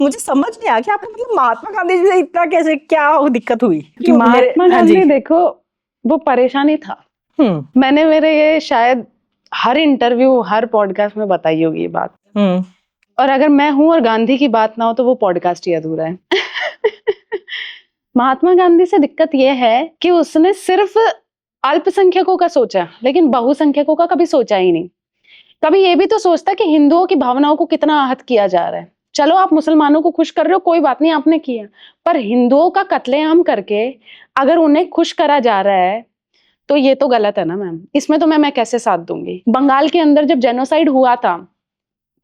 मुझे समझ नहीं आया कि आपने मतलब महात्मा गांधी जी से इतना कैसे, क्या दिक्कत हुई? महात्मा गांधी देखो वो परेशानी था। मैंने मेरे ये शायद हर इंटरव्यू हर पॉडकास्ट में बताई होगी ये बात। और अगर मैं हूं और गांधी की बात ना हो तो वो पॉडकास्ट ही अधूरा है। महात्मा गांधी से दिक्कत ये है कि उसने सिर्फ अल्पसंख्यकों का सोचा, लेकिन बहुसंख्यकों का कभी सोचा ही नहीं। कभी ये भी तो सोचता कि हिंदुओं की भावनाओं को कितना आहत किया जा रहा है। चलो आप मुसलमानों को खुश कर रहे हो, कोई बात नहीं, आपने किया, पर हिंदुओं का कत्लेआम करके अगर उन्हें खुश करा जा रहा है तो ये तो गलत है ना मैम। इसमें तो मैं कैसे साथ दूंगी। बंगाल के अंदर जब जेनोसाइड हुआ था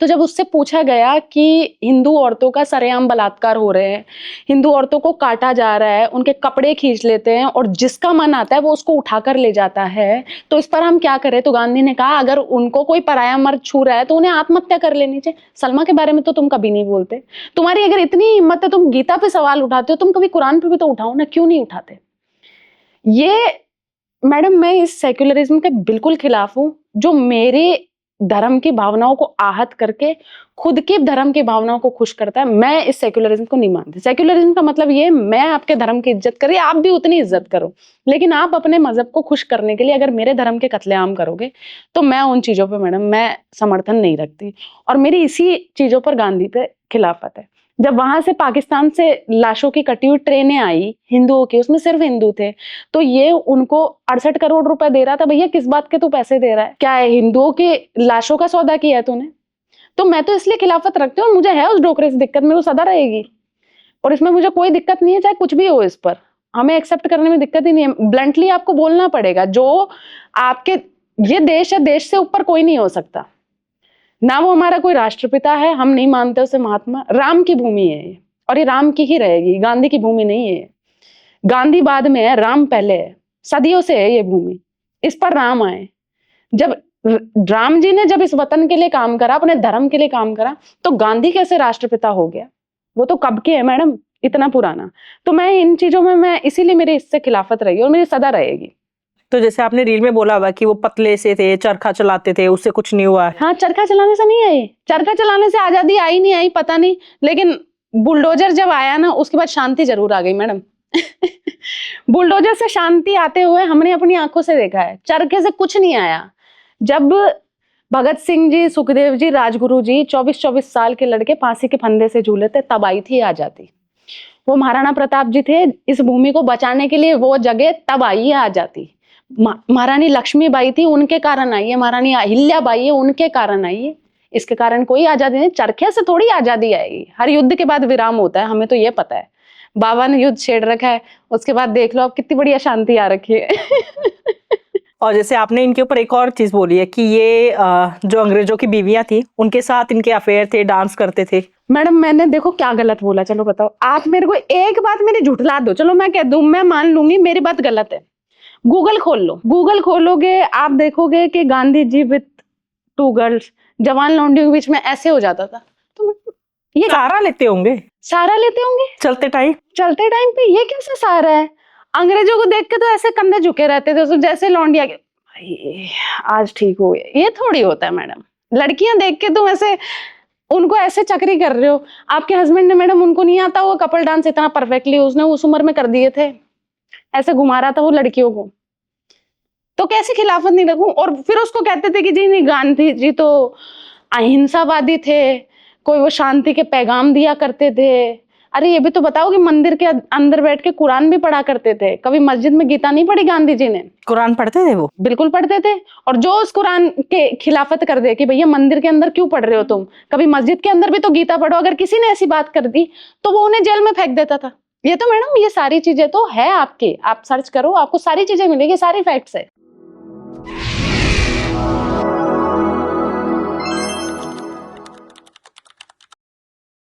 तो जब उससे पूछा गया कि हिंदू औरतों का सरेआम बलात्कार हो रहे हैं, हिंदू औरतों को काटा जा रहा है, उनके कपड़े खींच लेते हैं और जिसका मन आता है वो उसको उठाकर ले जाता है, तो इस पर हम क्या करें? तो गांधी ने कहा अगर उनको कोई पराया मर्द छू रहा है तो उन्हें आत्महत्या कर लेनी चाहिए। सलमा के बारे में तो तुम कभी नहीं बोलते। तुम्हारी अगर इतनी हिम्मत है, तुम गीता पे सवाल उठाते हो, तुम कभी कुरान पे भी तो उठाओ ना, क्यों नहीं उठाते? ये मैडम मैं इस सेक्युलरिज्म के बिल्कुल खिलाफ हूं जो मेरे धर्म की भावनाओं को आहत करके खुद के धर्म की भावनाओं को खुश करता है। मैं इस सेक्युलरिज्म को नहीं मानती। सेक्युलरिज्म का मतलब ये, मैं आपके धर्म की इज्जत करी, आप भी उतनी इज्जत करो, लेकिन आप अपने मजहब को खुश करने के लिए अगर मेरे धर्म के कत्लेआम करोगे तो मैं उन चीजों पे मैडम मैं समर्थन नहीं रखती। और मेरी इसी चीजों पर गांधी पे खिलाफत है। जब वहां से पाकिस्तान से लाशों की कटी हुई ट्रेनें आई हिंदुओं की, उसमें सिर्फ हिंदू थे, तो ये उनको 68 करोड़ रुपए दे रहा था। भैया किस बात के तू पैसे दे रहा है? क्या है, हिंदुओं के लाशों का सौदा किया है तूने? तो मैं तो इसलिए खिलाफत रखती हूँ। मुझे है उस डोकरे से दिक्कत, मेरे को सदा रहेगी और इसमें मुझे कोई दिक्कत नहीं है, चाहे कुछ भी हो। इस पर हमें एक्सेप्ट करने में दिक्कत ही नहीं है। ब्लंटली आपको बोलना पड़ेगा, जो आपके ये देश है, देश से ऊपर कोई नहीं हो सकता ना। वो हमारा कोई राष्ट्रपिता है, हम नहीं मानते उसे महात्मा। राम की भूमि है ये, और ये राम की ही रहेगी, गांधी की भूमि नहीं है। गांधी बाद में है, राम पहले है। सदियों से है ये भूमि, इस पर राम आए। जब राम जी ने जब इस वतन के लिए काम करा, अपने धर्म के लिए काम करा, तो गांधी कैसे राष्ट्रपिता हो गया? वो तो कब के है मैडम, इतना पुराना। तो मैं इन चीजों में मैं इसीलिए मेरी इससे खिलाफत रही और मेरी सदा रहेगी। तो जैसे आपने रील में बोला हुआ कि वो पतले से थे, चरखा चलाते थे, उससे कुछ नहीं हुआ? हाँ, चरखा चलाने से नहीं आई, चरखा चलाने से आजादी आई नहीं आई पता नहीं, लेकिन बुलडोजर जब आया ना उसके बाद शांति जरूर आ गई मैडम। बुलडोजर से शांति आते हुए हमने अपनी आंखों से देखा है, चरखे से कुछ नहीं आया। जब भगत सिंह जी, सुखदेव जी, राजगुरु जी 24-24 साल के लड़के फांसी के फंदे से झूले थे, तब आई थी आजादी। वो महाराणा प्रताप जी थे, इस भूमि को बचाने के लिए वो जगह तब आई है आजादी। महारानी लक्ष्मीबाई थी, उनके कारण आई है। महारानी अहिल्याबाई है, उनके कारण आई है। इसके कारण कोई आजादी नहीं, चरखे से थोड़ी आजादी आएगी। हर युद्ध के बाद विराम होता है, हमें तो ये पता है। बाबा ने युद्ध छेड़ रखा है, उसके बाद देख लो अब कितनी बड़ी अशांति आ रखी है। और जैसे आपने इनके ऊपर एक और चीज बोली है कि ये जो अंग्रेजों की बीवियां थी उनके साथ इनके अफेयर थे, डांस करते थे। मैडम मैंने देखो क्या गलत बोला? चलो बताओ, आप मेरे को एक बात मेरी झुठला दो, चलो मैं कह दूं, मैं मान लूंगी मेरी बात गलत है। गूगल खोल लो, गूगल खोलोगे आप देखोगे कि गांधी जी विद 2 गर्ल्स, जवान लौंडियों के बीच में ऐसे हो जाता था। तो ये सहारा लेते होंगे, सहारा लेते होंगे चलते टाइम पे। ये कैसा सहारा है? अंग्रेजों को देख के तो ऐसे कंधे झुके रहते थे, तो जैसे लौंडिया के भाई आज ठीक हो गया, ये थोड़ी होता है मैडम। लड़कियां देख के तुम ऐसे उनको ऐसे चक्री कर रहे हो। आपके हस्बैंड ने मैडम, उनको नहीं आता वो कपल डांस इतना परफेक्टली, उसने उस उम्र में कर दिए थे, ऐसे घुमा रहा था वो लड़कियों को, तो कैसे खिलाफत नहीं रखूं? और फिर उसको कहते थे कि जी नहीं, गांधी जी तो अहिंसावादी थे, कोई वो शांति के पैगाम दिया करते थे। अरे ये भी तो बताओ कि मंदिर के अंदर बैठ के कुरान भी पढ़ा करते थे। कभी मस्जिद में गीता नहीं पढ़ी गांधी जी ने? कुरान पढ़ते थे वो, बिल्कुल पढ़ते थे। और जो उस कुरान के खिलाफत कर दे कि भैया मंदिर के अंदर क्यों पढ़ रहे हो तुम, कभी मस्जिद के अंदर भी तो गीता पढ़ो, अगर किसी ने ऐसी बात कर दी तो वो उन्हें जेल में फेंक देता था। ये तो मैडम, ये सारी चीजें तो है आपके, आप सर्च करो आपको सारी चीजें मिलेगी, सारी फैक्ट्स है।